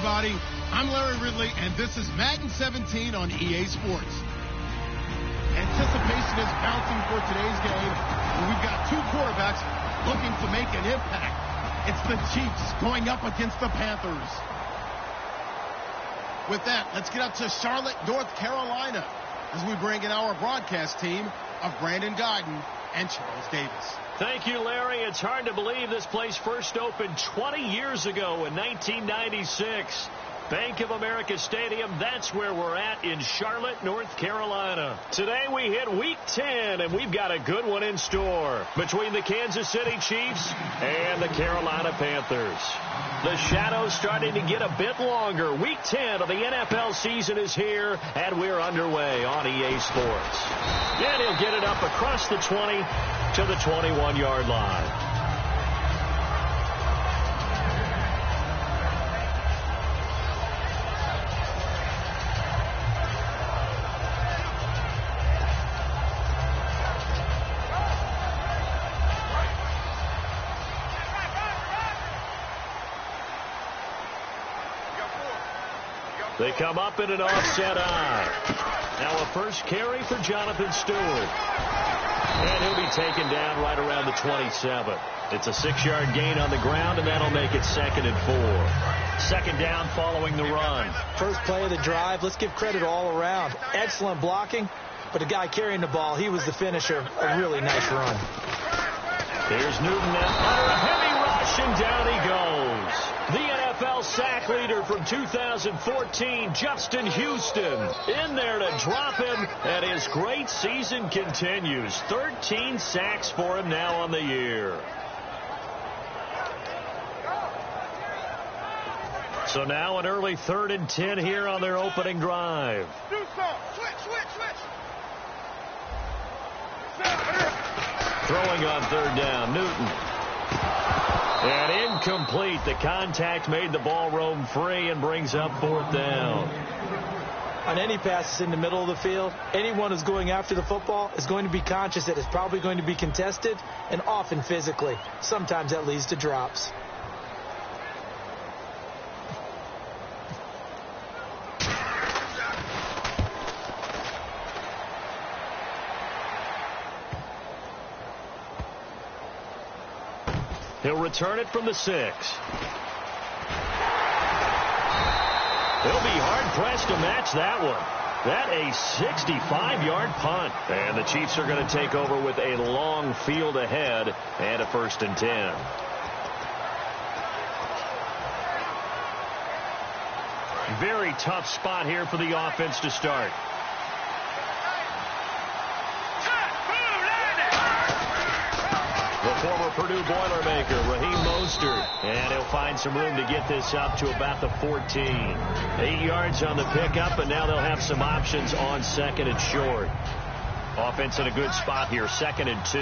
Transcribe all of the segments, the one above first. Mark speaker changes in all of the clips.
Speaker 1: everybody. I'm Larry Ridley, and this is Madden 17 on EA Sports. Anticipation is bouncing for today's game, and we've got two quarterbacks looking to make an impact. It's the Chiefs going up against the Panthers. With that, let's get up to Charlotte, North Carolina, as we bring in our broadcast team of Brandon Guyton and Charles Davis.
Speaker 2: Thank you, Larry. It's hard to believe this place first opened 20 years ago in 1996. Bank of America Stadium, that's where we're at in Charlotte, North Carolina. Today we hit Week 10, and we've got a good one in store between the Kansas City Chiefs and the Carolina Panthers. The shadow's starting to get a bit longer. Week 10 of the NFL season is here, and we're underway on EA Sports. And he'll get it up across the 20 to the 21-yard line. They come up in an offset eye. Now a first carry for Jonathan Stewart. And he'll be taken down right around the 27. It's a 6-yard gain on the ground, and that'll make it 2nd and 4. Second down following the run.
Speaker 3: First play of the drive. Let's give credit all around. Excellent blocking, but the guy carrying the ball, he was the finisher. A really nice run.
Speaker 2: Here's Newton under a heavy rush, and down he goes. The NFL sack leader from 2014, Justin Houston, in there to drop him, and his great season continues. 13 sacks for him now on the year. So now an early 3rd and 10 here on their opening drive. Throwing on 3rd down, Newton. And incomplete. The contact made the ball roam free and brings up 4th down.
Speaker 3: On any passes in the middle of the field, anyone who's going after the football is going to be conscious that it's probably going to be contested, and often physically. Sometimes that leads to drops.
Speaker 2: He'll return it from the 6. They'll be hard-pressed to match that one. That a 65-yard punt. And the Chiefs are going to take over with a long field ahead and a 1st and 10. Very tough spot here for the offense to start. The former Purdue Boilermaker, Raheem Mostert. And he'll find some room to get this up to about the 14. 8 yards on the pickup, and now they'll have some options on 2nd and short. Offense in a good spot here, 2nd and 2.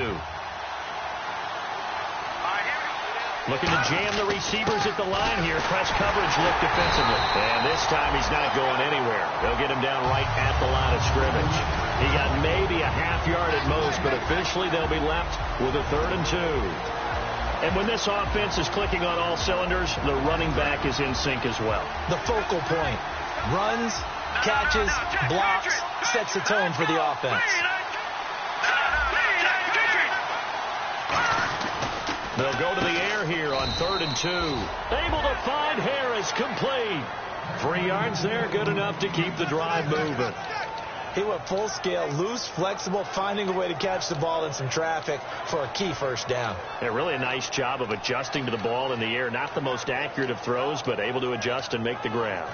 Speaker 2: Looking to jam the receivers at the line here. Press coverage look defensively. And this time he's not going anywhere. They'll get him down right at the line of scrimmage. He got maybe a half-yard at most, but officially they'll be left with a 3rd and 2. And when this offense is clicking on all cylinders, the running back is in sync as well.
Speaker 3: The focal point. Runs, catches, blocks, sets the tone for the offense.
Speaker 2: They'll go to the air here on 3rd and 2. Able to find Harris, complete. 3 yards there, good enough to keep the drive moving.
Speaker 3: He went full scale, loose, flexible, finding a way to catch the ball in some traffic for a key 1st down.
Speaker 2: Yeah, really a nice job of adjusting to the ball in the air. Not the most accurate of throws, but able to adjust and make the grab.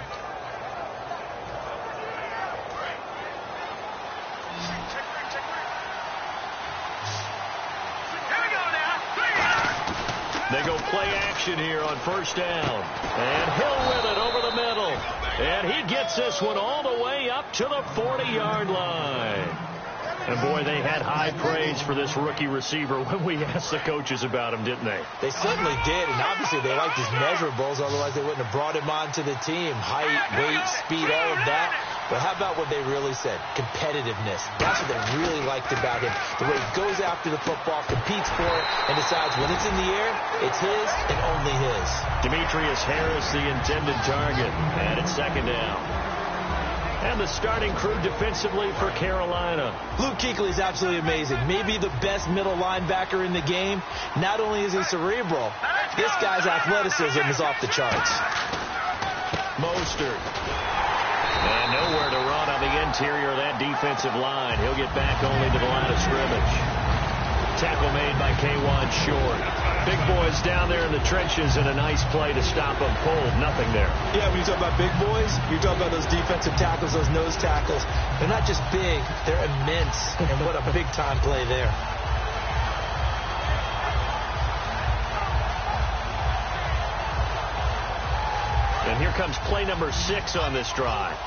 Speaker 2: They go play action here on 1st down. And Hill with it over the middle. And he gets this one all the way up to the 40-yard line. And, boy, they had high praise for this rookie receiver when we asked the coaches about him, didn't they?
Speaker 3: They certainly did, and obviously they liked his measurables. Otherwise, they wouldn't have brought him onto the team. Height, weight, speed, all of that. But how about what they really said? Competitiveness. That's what they really liked about him. The way he goes after the football, competes for it, and decides when it's in the air, it's his and only his.
Speaker 2: Demetrius Harris, the intended target. And it's second down. And the starting crew defensively for Carolina.
Speaker 3: Luke Kuechly is absolutely amazing. Maybe the best middle linebacker in the game. Not only is he cerebral, this guy's athleticism is off the charts.
Speaker 2: Mostert. And nowhere to run on the interior of that defensive line. He'll get back only to the line of scrimmage. Tackle made by K1 Short. Big boys down there in the trenches, and a nice play to stop them cold. Nothing there.
Speaker 3: Yeah, when you talk about big boys, you're talking about those defensive tackles, those nose tackles. They're not just big, they're immense. And what a big-time play there.
Speaker 2: And here comes play number 6 on this drive.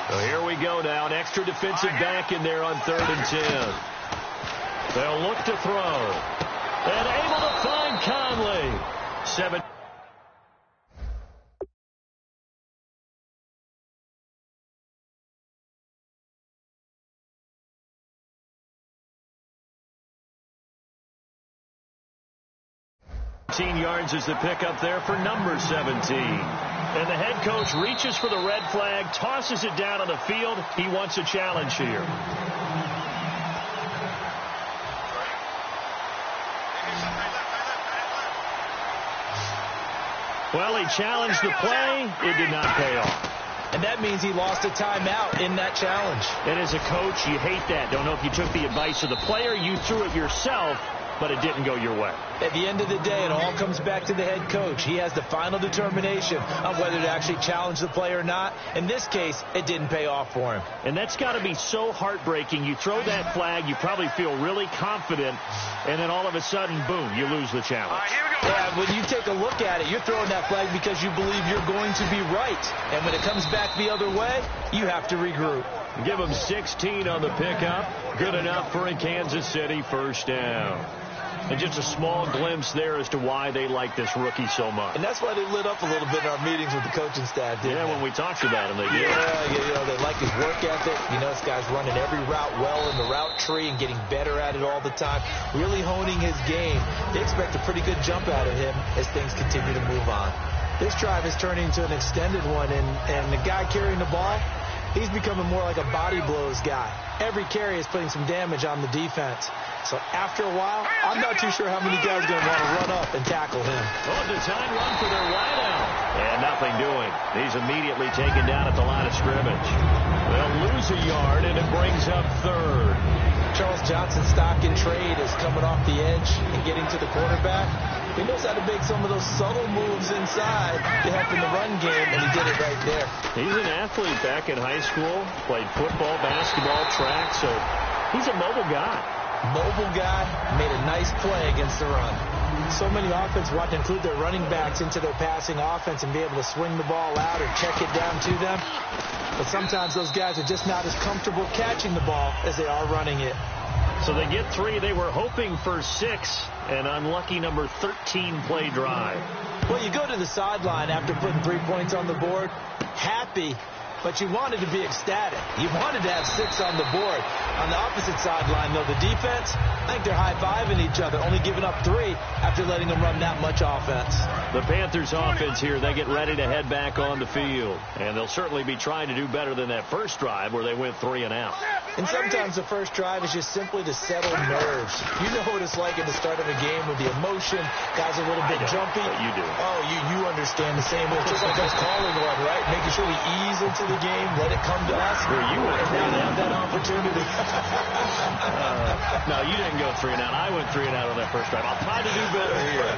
Speaker 2: So here we go now. An extra defensive back in there on 3rd and 10. They'll look to throw. And able to find Conley. 7. Yards is the pickup there for number 17. And the head coach reaches for the red flag, tosses it down on the field. He wants a challenge here. Well, he challenged the play. It did not pay off.
Speaker 3: And that means he lost a timeout in that challenge.
Speaker 2: And as a coach, you hate that. Don't know if you took the advice of the player, you threw it yourself, but it didn't go your way.
Speaker 3: At the end of the day, it all comes back to the head coach. He has the final determination on whether to actually challenge the play or not. In this case, it didn't pay off for him.
Speaker 2: And that's got to be so heartbreaking. You throw that flag, you probably feel really confident, and then all of a sudden, boom, you lose the challenge.
Speaker 3: Yeah, when you take a look at it, you're throwing that flag because you believe you're going to be right. And when it comes back the other way, you have to regroup.
Speaker 2: Give him 16 on the pickup. Good enough for a Kansas City first down. And just a small glimpse there as to why they like this rookie so much.
Speaker 3: And that's why they lit up a little bit in our meetings with the coaching staff, didn't they?
Speaker 2: When we talked about him, they did.
Speaker 3: Yeah, they like his work ethic. You know, this guy's running every route well in the route tree and getting better at it all the time, really honing his game. They expect a pretty good jump out of him as things continue to move on. This drive is turning into an extended one, and the guy carrying the ball, he's becoming more like a body blows guy. Every carry is putting some damage on the defense. So after a while, I'm not too sure how many guys are going to want to run up and tackle him.
Speaker 2: Oh, design run for their wideout. And nothing doing. He's immediately taken down at the line of scrimmage. They'll lose a yard, and it brings up 3rd.
Speaker 3: Charles Johnson's stock in trade is coming off the edge and getting to the quarterback. He knows how to make some of those subtle moves inside to help in the run game, and he did it right there.
Speaker 2: He's an athlete back in high school, played football, basketball, track, so he's a mobile guy.
Speaker 3: Mobile guy, made a nice play against the run. So many offenses want to include their running backs into their passing offense and be able to swing the ball out or check it down to them. But sometimes those guys are just not as comfortable catching the ball as they are running it.
Speaker 2: So they get 3. They were hoping for 6. An unlucky number 13 play drive.
Speaker 3: Well, you go to the sideline after putting 3 points on the board, happy, but you wanted to be ecstatic. You wanted to have 6 on the board. On the opposite sideline, though, the defense, I think they're high-fiving each other, only giving up 3 after letting them run that much offense.
Speaker 2: The Panthers offense here, they get ready to head back on the field. And they'll certainly be trying to do better than that first drive where they went 3 and out.
Speaker 3: And sometimes the first drive is just simply to settle nerves. You know what it's like at the start of a game with the emotion. Guys are a little bit jumpy.
Speaker 2: You do.
Speaker 3: Oh, you understand the same way. Just like us calling one, right? Making sure we ease into the game, let it come to us.
Speaker 2: Where you went.
Speaker 3: And now they have that opportunity.
Speaker 2: No, you didn't go 3 and out. I went 3 and out on that first drive. I'll try to do better here.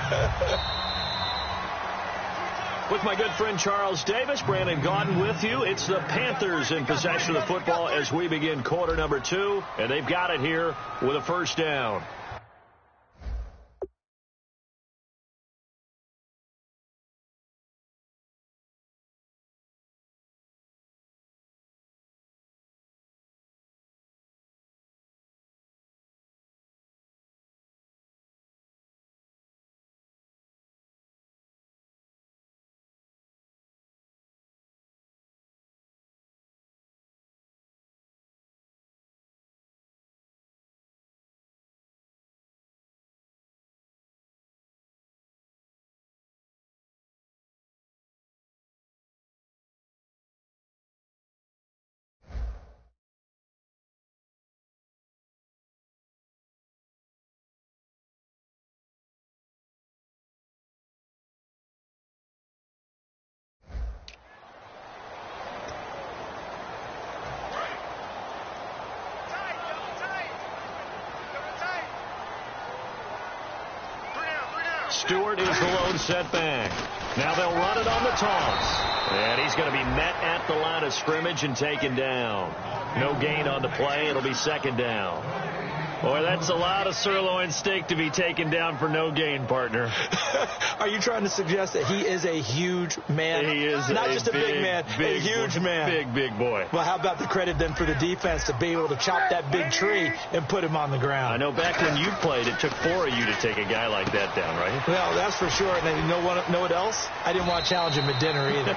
Speaker 2: With my good friend Charles Davis, Brandon Gaudin with you. It's the Panthers in possession of the football as we begin quarter number 2. And they've got it here with a first down. Stewart is the lone setback. Now they'll run it on the toss. And he's going to be met at the line of scrimmage and taken down. No gain on the play. It'll be second down. Boy, that's a lot of sirloin steak to be taken down for no gain, partner.
Speaker 3: Are you trying to suggest that he is a huge man?
Speaker 2: He is
Speaker 3: not just a big man, a huge man.
Speaker 2: Big boy.
Speaker 3: Well, how about the credit then for the defense to be able to chop that big tree and put him on the ground?
Speaker 2: I know back when you played, it took 4 of you to take a guy like that down, right?
Speaker 3: Well, that's for sure. And then you know what else? I didn't want to challenge him at dinner either.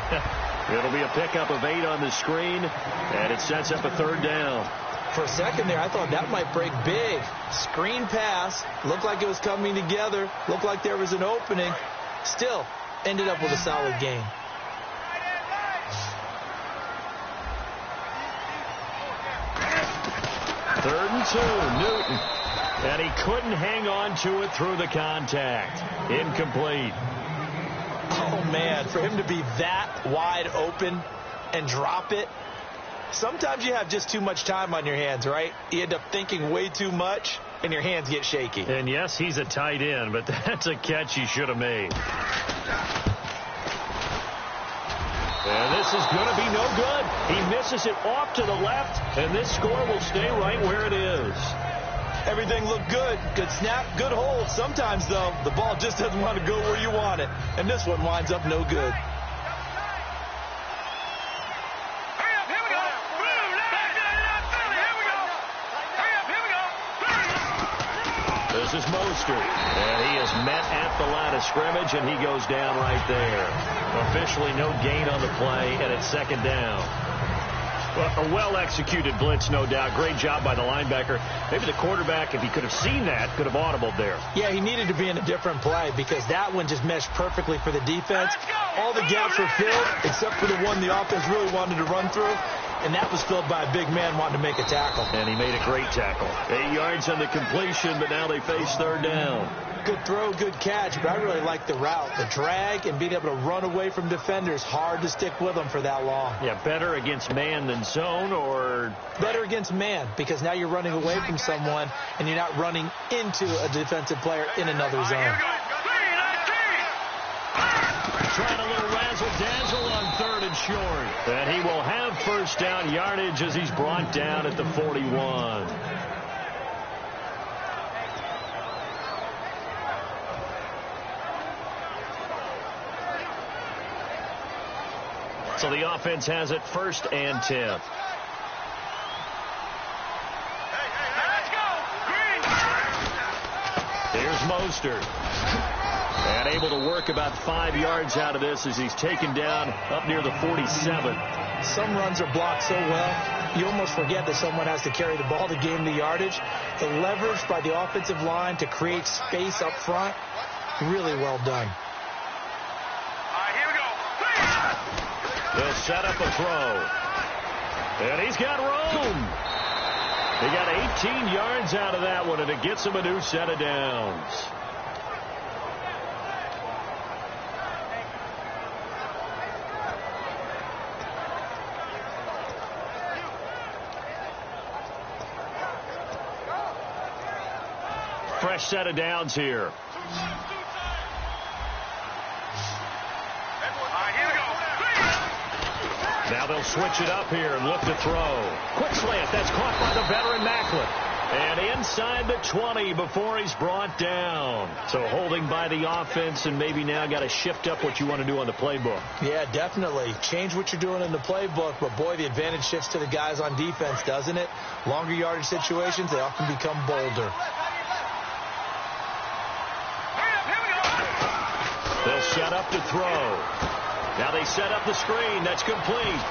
Speaker 2: It'll be a pickup of 8 on the screen, and it sets up a third down.
Speaker 3: For a second there, I thought that might break big. Screen pass. Looked like it was coming together. Looked like there was an opening. Still, ended up with a solid gain.
Speaker 2: Third and 2, Newton. And he couldn't hang on to it through the contact. Incomplete.
Speaker 3: Oh, man, for him to be that wide open and drop it. Sometimes you have just too much time on your hands, right? You end up thinking way too much, and your hands get shaky.
Speaker 2: And, yes, he's a tight end, but that's a catch he should have made. And this is going to be no good. He misses it off to the left, and this score will stay right where it is.
Speaker 3: Everything looked good. Good snap, good hold. Sometimes, though, the ball just doesn't want to go where you want it, and this one winds up no good.
Speaker 2: This is Mostert, and he is met at the line of scrimmage, and he goes down right there. Officially no gain on the play, and it's second down. Well, a well-executed blitz, no doubt. Great job by the linebacker. Maybe the quarterback, if he could have seen that, could have audibled there.
Speaker 3: Yeah, he needed to be in a different play because that one just meshed perfectly for the defense. All the gaps were filled except for the one the offense really wanted to run through. And that was filled by a big man wanting to make a tackle.
Speaker 2: And he made a great tackle. 8 yards on the completion, but now they face third down.
Speaker 3: Good throw, good catch, but I really like the route. The drag and being able to run away from defenders. Hard to stick with them for that long.
Speaker 2: Yeah, better against man than zone, or?
Speaker 3: Better against man, because now you're running away from someone and you're not running into a defensive player in another zone.
Speaker 2: Trying a little razzle-dazzle on third and short. And he will have first down yardage as he's brought down at the 41. So the offense has it first and 10. Here's Mostert. And able to work about 5 yards out of this as he's taken down up near the 47.
Speaker 3: Some runs are blocked so well, you almost forget that someone has to carry the ball to gain the yardage. The leverage by the offensive line to create space up front, really well done.
Speaker 2: Here we go. They'll set up a throw. And he's got room. He got 18 yards out of that one, and it gets him a new set of downs. Fresh set of downs here. Now they'll switch it up here and look to throw. Quick slant. That's caught by the veteran Macklin. And inside the 20 before he's brought down. So holding by the offense, and maybe now got to shift up what you want to do on the playbook.
Speaker 3: Yeah, definitely. Change what you're doing in the playbook, but boy, the advantage shifts to the guys on defense, doesn't it? Longer yardage situations, they often become bolder.
Speaker 2: They'll set up to throw. Now they set up the screen. That's complete.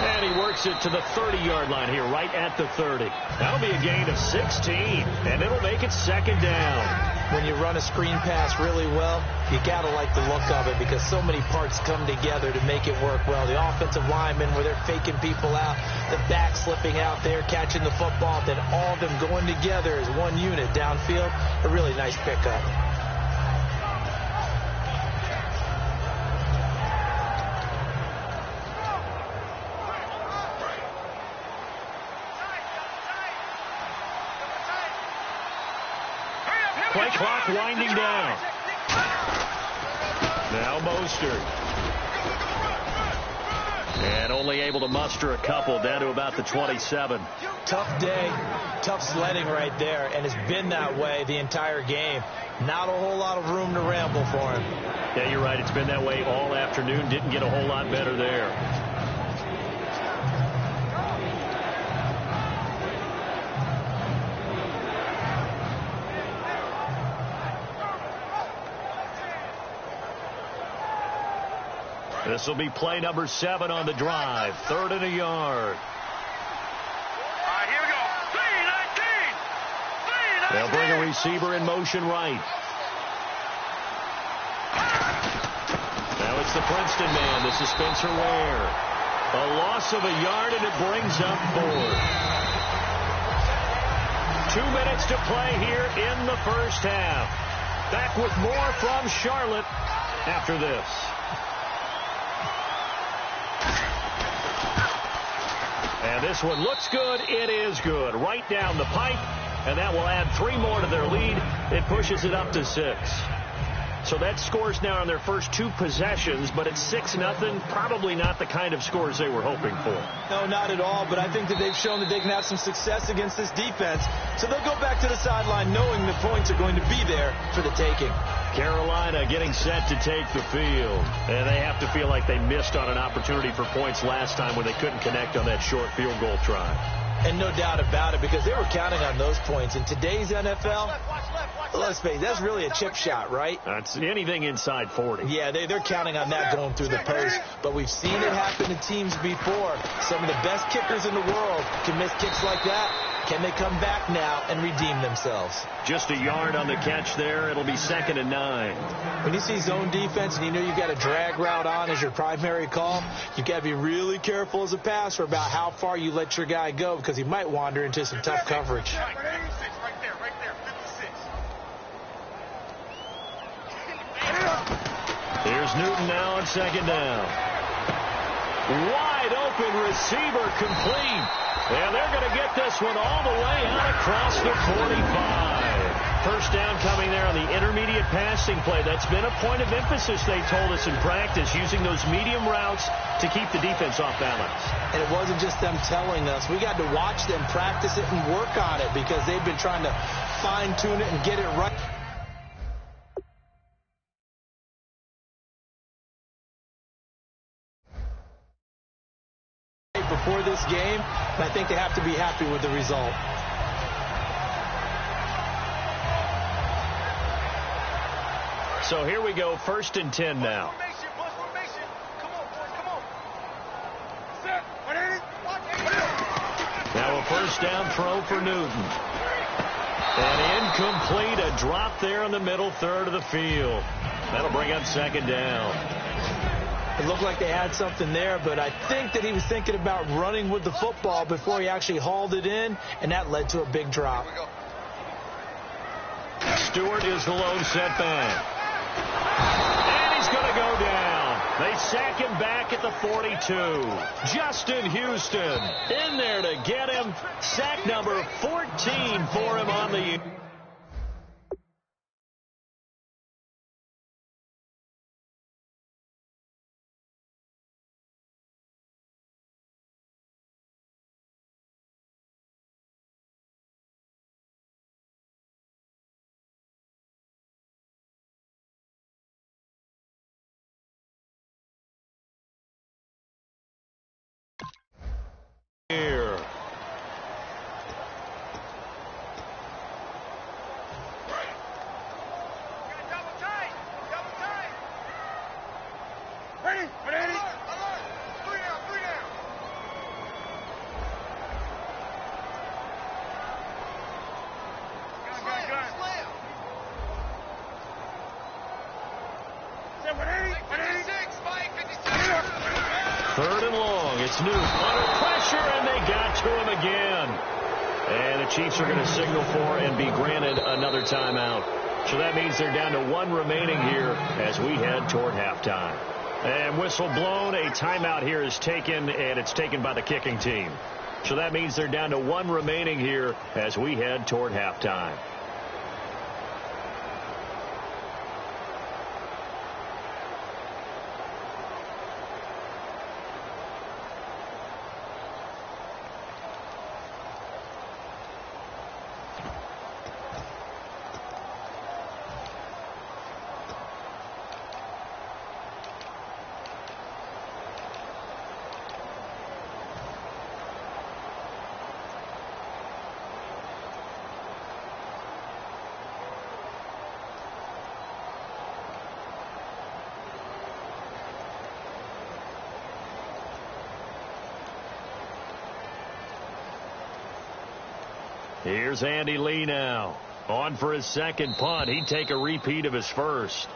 Speaker 2: And he works it to the 30-yard line here, right at the 30. That'll be a gain of 16, and it'll make it second down.
Speaker 3: When you run a screen pass really well, you got to like the look of it because so many parts come together to make it work well. The offensive linemen, where they're faking people out, the back slipping out there, catching the football, then all of them going together as one unit downfield. A really nice pickup.
Speaker 2: Play clock winding down. Mostert. And only able to muster a couple, down to about the 27.
Speaker 3: Tough day, tough sledding right there, and it's been that way the entire game. Not a whole lot of room to ramble for him.
Speaker 2: Yeah, you're right. It's been that way all afternoon. Didn't get a whole lot better there. This will be play number 7 on the drive. 3rd and a yard.
Speaker 1: All right, here we go. 3-19.
Speaker 2: They'll bring a receiver in motion right. Now it's the Princeton man. This is Spencer Ware. A loss of a yard, and it brings up 4. 2 minutes to play here in the first half. Back with more from Charlotte after this. And this one looks good. It is good. Right down the pipe. And that will add 3 more to their lead. It pushes it up to 6. So that scores now on their first 2 possessions, but it's 6-0. Probably not the kind of scores they were hoping for.
Speaker 3: No, not at all, but I think that they've shown that they can have some success against this defense. So they'll go back to the sideline knowing the points are going to be there for the taking.
Speaker 2: Carolina getting set to take the field. And they have to feel like they missed on an opportunity for points last time when they couldn't connect on that short field goal try.
Speaker 3: And no doubt about it, because they were counting on those points. In today's NFL, let's face it, that's really a chip shot, right?
Speaker 2: That's anything inside 40.
Speaker 3: Yeah, they're counting on that going through the post. But we've seen it happen to teams before. Some of the best kickers in the world can miss kicks like that. Can they come back now and redeem themselves?
Speaker 2: Just a yard on the catch there. It'll be 2nd and 9.
Speaker 3: When you see zone defense and you know you've got a drag route on as your primary call, you've got to be really careful as a passer about how far you let your guy go, because he might wander into some tough coverage.
Speaker 1: Right there, 56.
Speaker 2: Here's Newton now on 2nd down. Wide open receiver complete. And they're going to get this one all the way out across the 45. First down coming there on the intermediate passing play. That's been a point of emphasis, they told us in practice, using those medium routes to keep the defense off balance.
Speaker 3: And it wasn't just them telling us. We got to watch them practice it and work on it, because they've been trying to fine-tune it and get it right. Before this game, and I think they have to be happy with the result.
Speaker 2: So here we go, 1st and 10 now. Now a first down throw for Newton. And incomplete, a drop there in the middle 3rd of the field. That'll bring up 2nd down.
Speaker 3: It looked like they had something there, but I think that he was thinking about running with the football before he actually hauled it in, and that led to a big drop.
Speaker 2: Stewart is the lone setback. And he's going to go down. They sack him back at the 42. Justin Houston in there to get him. Sack number 14 for him on the... here.
Speaker 1: Ready? Ready?
Speaker 2: Third and long. It's Newton under pressure, and they got to him again. And the Chiefs are going to signal for and be granted another timeout. So that means they're down to 1 remaining here as we head toward halftime. And whistle blown. A timeout here is taken, and it's taken by the kicking team. So that means they're down to 1 remaining here as we head toward halftime. Here's Andy Lee now. On for his second punt. He'd take a repeat of his first.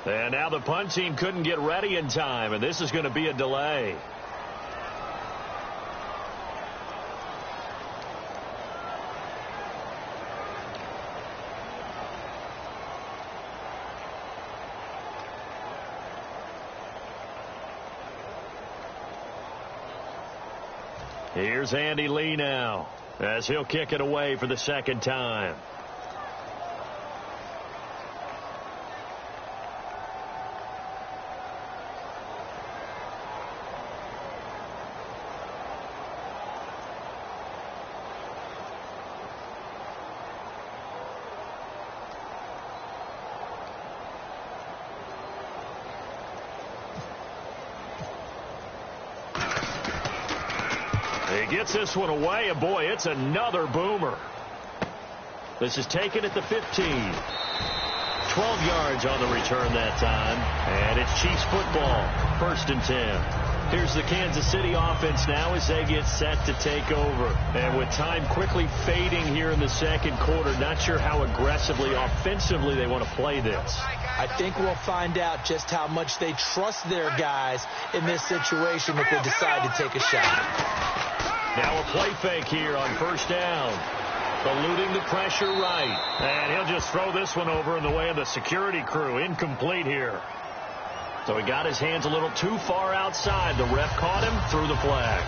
Speaker 2: And now the punt team couldn't get ready in time, and this is going to be a delay. Here's Andy Lee now as he'll kick it away for the second time. He gets this one away, and boy, it's another boomer. This is taken at the 15. 12 yards on the return that time, and it's Chiefs football, 1st and 10. Here's the Kansas City offense now as they get set to take over. And with time quickly fading here in the second quarter, not sure how aggressively, offensively they want to play this.
Speaker 3: I think we'll find out just how much they trust their guys in this situation if they decide to take a shot.
Speaker 2: Now a play fake here on 1st down. Eluding the pressure right. And he'll just throw this one over in the way of the security crew. Incomplete here. So he got his hands a little too far outside. The ref caught him, threw the flag.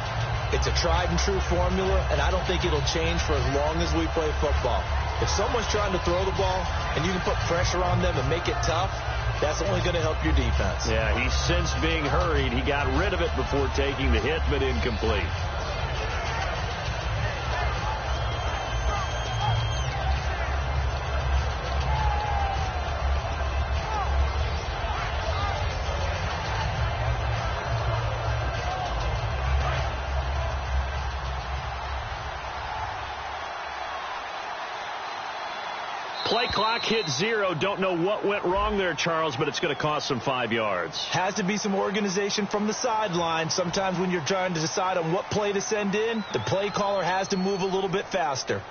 Speaker 3: It's a tried and true formula, and I don't think it'll change for as long as we play football. If someone's trying to throw the ball and you can put pressure on them and make it tough, that's only going to help your defense.
Speaker 2: Yeah, he sensed being hurried. He got rid of it before taking the hit, but incomplete. Play clock hit 0. Don't know what went wrong there, Charles, but it's going to cost them 5 yards.
Speaker 3: Has to be some organization from the sideline. Sometimes when you're trying to decide on what play to send in, the play caller has to move a little bit faster.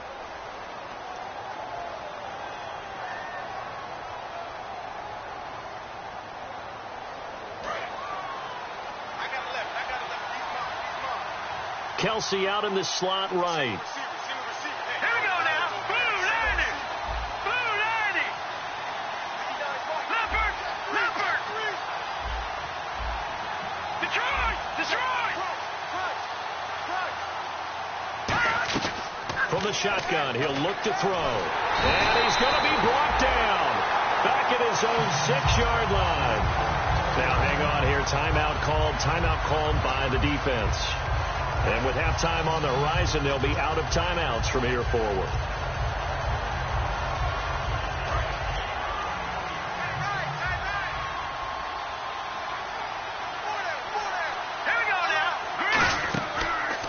Speaker 2: Kelsey out in the slot right. From the shotgun, he'll look to throw. And he's going to be brought down. Back at his own 6-yard line. Now hang on here. Timeout called by the defense. And with halftime on the horizon, they'll be out of timeouts from here forward.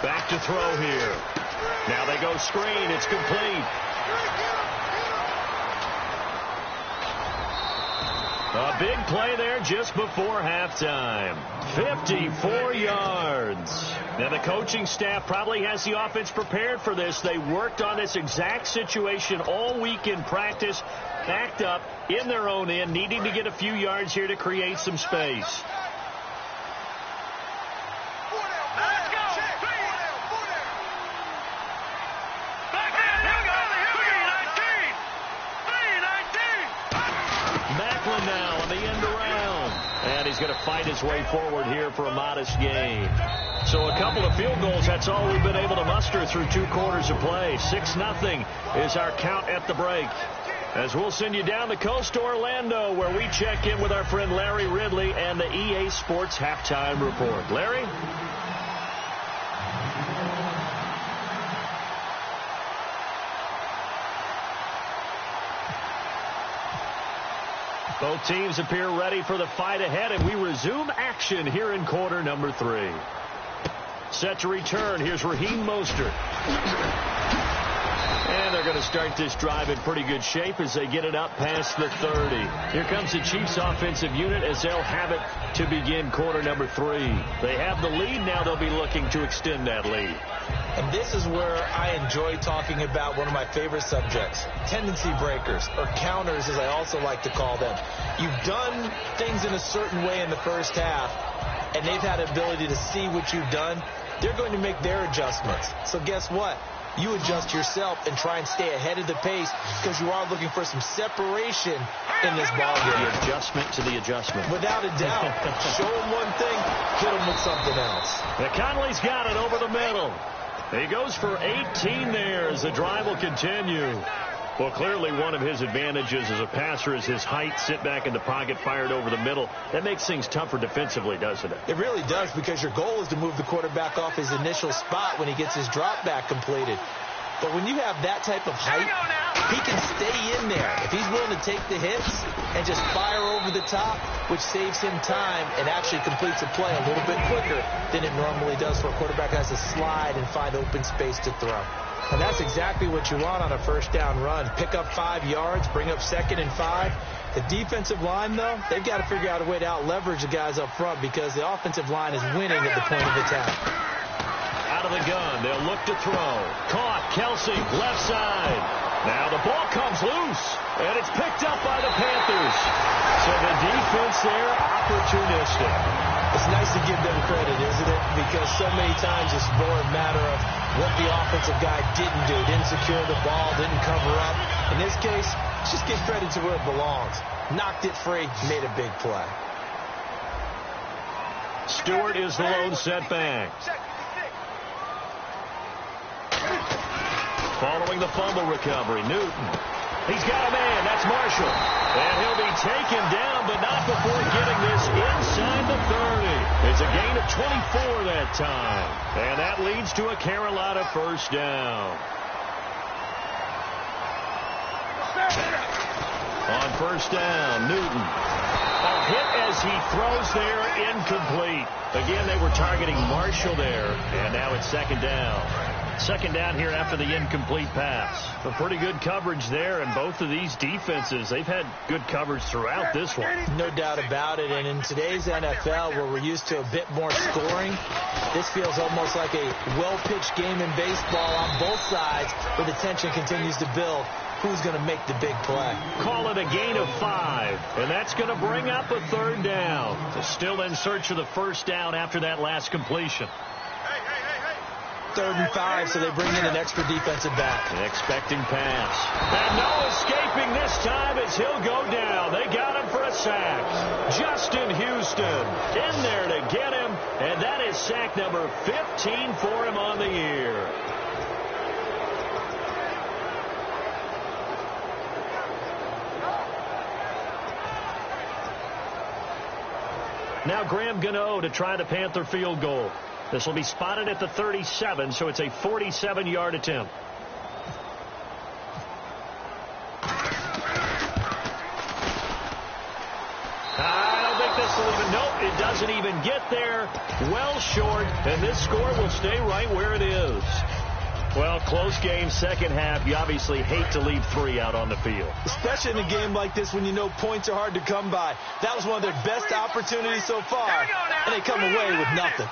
Speaker 2: Back to throw here. Now they go screen. It's complete. A big play there just before halftime. 54 yards. Now the coaching staff probably has the offense prepared for this. They worked on this exact situation all week in practice. Backed up in their own end, needing to get a few yards here to create some space. He's going to fight his way forward here for a modest gain. So a couple of field goals, that's all we've been able to muster through 2 quarters of play. 6-0 is our count at the break. As we'll send you down the coast to Orlando, where we check in with our friend Larry Ridley and the EA Sports Halftime Report. Larry? Both teams appear ready for the fight ahead, and we resume action here in quarter number 3. Set to return. Here's Raheem Mostert. And they're going to start this drive in pretty good shape as they get it up past the 30. Here comes the Chiefs offensive unit as they'll have it to begin quarter number 3. They have the lead. Now they'll be looking to extend that lead.
Speaker 3: And this is where I enjoy talking about one of my favorite subjects, tendency breakers, or counters as I also like to call them. You've done things in a certain way in the first half, and they've had the ability to see what you've done. They're going to make their adjustments. So guess what? You adjust yourself and try and stay ahead of the pace because you are looking for some separation in this ball game.
Speaker 2: The adjustment to the adjustment.
Speaker 3: Without a doubt. Show them one thing, hit them with something else.
Speaker 2: Conley's got it over the middle. He goes for 18 there as the drive will continue. Well, clearly one of his advantages as a passer is his height, sit back in the pocket, fired over the middle. That makes things tougher defensively, doesn't it?
Speaker 3: It really does, because your goal is to move the quarterback off his initial spot when he gets his drop back completed. But when you have that type of height, he can stay in there. If he's willing to take the hits and just fire over the top, which saves him time and actually completes a play a little bit quicker than it normally does for a quarterback that has to slide and find open space to throw. And that's exactly what you want on a first down run. Pick up 5 yards, bring up 2nd and 5. The defensive line, though, they've got to figure out a way to out-leverage the guys up front because the offensive line is winning at the point of attack.
Speaker 2: Out of the gun, they'll look to throw. Caught, Kelsey, left side. Now the ball comes loose, and it's picked up by the Panthers. So the defense there, opportunistic.
Speaker 3: It's nice to give them credit, isn't it? Because so many times it's more a matter of what the offensive guy didn't do. Didn't secure the ball, didn't cover up. In this case, just give credit to where it belongs. Knocked it free, made a big play.
Speaker 2: Stewart is the lone setback. Following the fumble recovery, Newton. He's got a man. That's Marshall. And he'll be taken down, but not before getting this inside the 30. It's a gain of 24 that time. And that leads to a Carolina first down. On first down, Newton. A hit as he throws there, incomplete. Again, they were targeting Marshall there, and now it's 2nd down. 2nd down here after the incomplete pass. A pretty good coverage there, and both of these defenses, they've had good coverage throughout this one.
Speaker 3: No doubt about it, and in today's NFL, where we're used to a bit more scoring, this feels almost like a well-pitched game in baseball on both sides, where the tension continues to build. Who's going to make the big play?
Speaker 2: Call it a gain of 5, and that's going to bring up a 3rd down. They're still in search of the first down after that last completion.
Speaker 3: 3rd and 5, so they bring in an extra defensive back.
Speaker 2: An expecting pass. And no escaping this time as he'll go down. They got him for a sack. Justin Houston in there to get him, and that is sack number 15 for him on the year. Now Graham Gano to try the Panther field goal. This will be spotted at the 37, so it's a 47-yard attempt. I don't think this will even, nope, it doesn't even get there. Well short, and this score will stay right where it is. Well, close game, second half. You obviously hate to leave 3 out on the field.
Speaker 3: Especially in a game like this when you know points are hard to come by. That was one of their best opportunities so far, and they come away with nothing.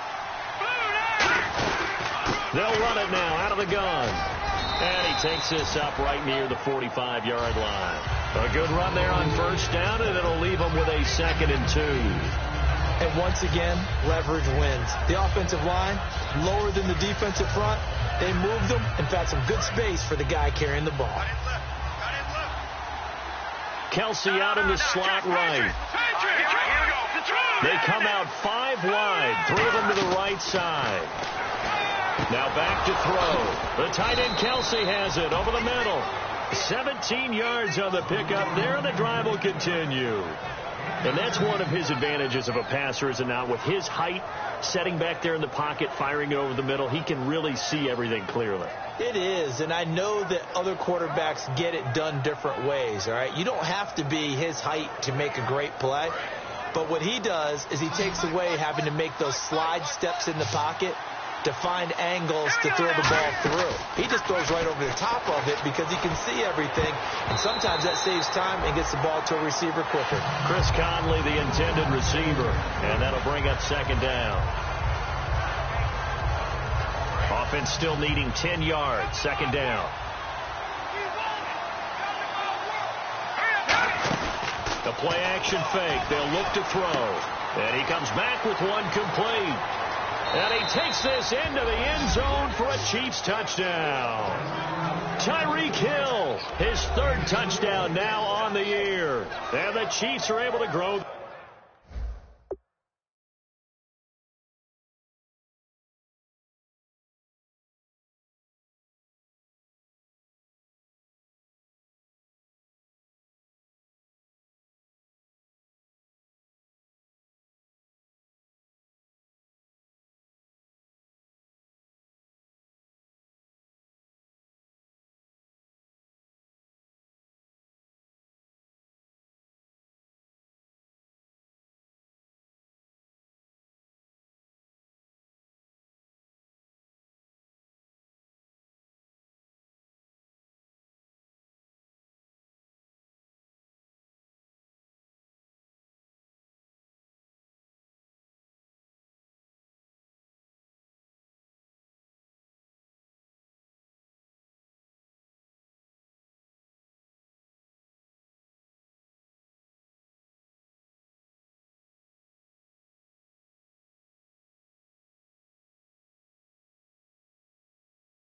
Speaker 2: They'll run it now out of the gun. And he takes this up right near the 45-yard line. A good run there on first down, and it'll leave them with a 2nd and 2.
Speaker 3: And once again, leverage wins. The offensive line, lower than the defensive front. They moved them and found some good space for the guy carrying the ball.
Speaker 2: Kelsey out in the slot right. They come out 5 wide. 3 of them to the right side. Now back to throw. The tight end Kelsey has it over the middle. 17 yards on the pickup there, and the drive will continue. And that's one of his advantages of a passer, is it not? With his height, setting back there in the pocket, firing it over the middle, he can really see everything clearly.
Speaker 3: It is, and I know that other quarterbacks get it done different ways, all right? You don't have to be his height to make a great play, but what he does is he takes away having to make those slide steps in the pocket to find angles to throw the ball through. He just throws right over the top of it because he can see everything, and sometimes that saves time and gets the ball to a receiver quicker.
Speaker 2: Chris Conley, the intended receiver, and that'll bring up 2nd down. Off offense still needing 10 yards. Second down. The play action fake. They'll look to throw. And he comes back with one complete. And he takes this into the end zone for a Chiefs touchdown. Tyreek Hill, his third touchdown now on the year. And the Chiefs are able to grow.